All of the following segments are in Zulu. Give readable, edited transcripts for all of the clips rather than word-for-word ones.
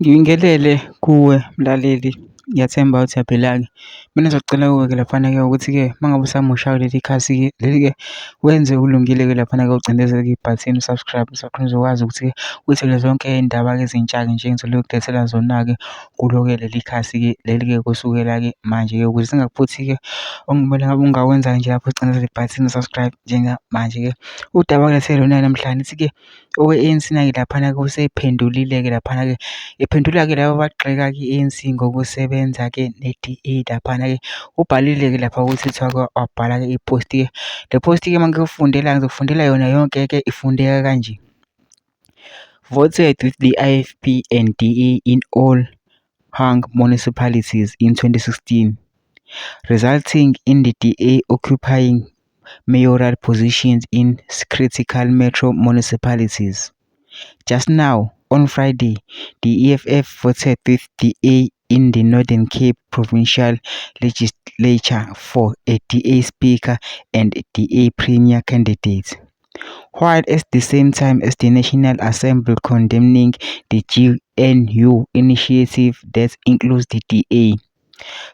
Ngibingelele kuwe mlaleli, ngiyathemba ukuthi uyaphila-ke. Mina ngizocela kuwe-ke laphana-ke ukuthi-ke uma ngabe usamusha kuleli khasi-ke leli-ke wenze ulungile-ke laphana-ke ucindezele ibhathini u-subscribe uzokwazi ukuthi-ke uy'thole zonke iy'ndaba-ke ezintsha-ke nje engizole ukudlulisela zona-ke kulo-ke leli khasi-ke leli-ke kusukela-ke manje-ke ukuze singakuphuthi-ke okumele ngabe ungawenza nje lapho ucindezela ibhathini u-subscribe njengamanje-ke. Udaba engilethe lona namhlanje ithi-ke owe-ANC naye laphana-ke usephendulile-ke laphana-ke ephendula-ke laba abagxeka-ke i-ANC ngokusebenza-ke ne-DA laphana-ke. Ubhalile-ke lapha ukuthi kuthiwa wabhala-ke iposti-ke. Le posti-ke uma ngikufundela ngizokufundela yona yonke-ke ifundeka kanje. Voted with the IFP and DA in all hung municipalities in 2016, resulting in the DA occupying mayoral positions in critical metro municipalities. Just now, on Friday, the EFF voted with the DA in the Northern Cape Provincial Legislature for a DA Speaker and DA Premier candidate, while at the same time as the National Assembly condemning the GNU initiative that includes the DA.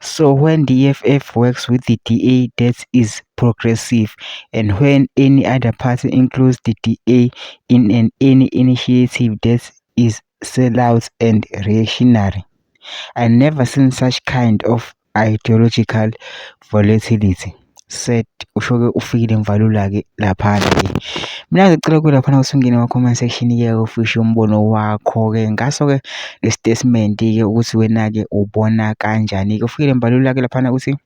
So when the EFF works with the DA, that is progressive, and when any other party includes the DA in any initiative, that is sellout and reactionary. I never seen such kind of ideological volatility. Said usho-ke ufikile Mvalula-ke laphana-ke. Mina ngicela kuwe laphana ukuthi ungene kuma-comment section-ke ufishe umbono wakho-ke ngaso-ke le statement-ke ukuthi wena-ke ubona kanjani-ke. Ufikile Mbalula-ke laphana ukuthi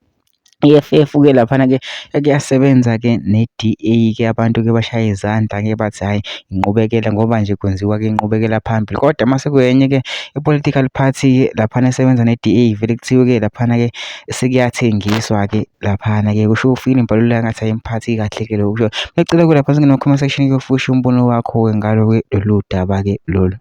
i-EFF-ke laphana-ke kuyasebenza-ke ne-DA-ke abantu-ke bashaya izandla-ke bathi hhayi inqubekela ngoba nje kwenziwa-ke inqubekela phambili, kodwa mase kuyenye-ke i-political party-ke laphana esebenza ne-DA vele kuthiwe-ke laphana-ke sekuyathengiswa-ke laphana-ke kusho ufikile Mbalula ngathi ayemphathi kahle-ke lokho kusho. Ngicela kuwe lapha singene kuma-comment section-ke ufushe umbono wakho-ke ngalo-ke lolu daba-ke lolu.